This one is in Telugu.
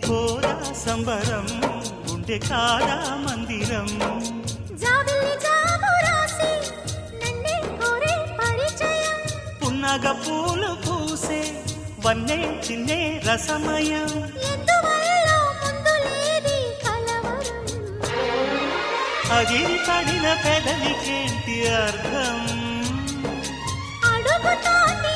పోరా సంబరం గుండె కాదా మందిరం పున్నగ పూలు పూసే వన్నే చిన్నే రసమయం అగిరి పడిన పెదలికేంటి అర్థం అడుగుతోంది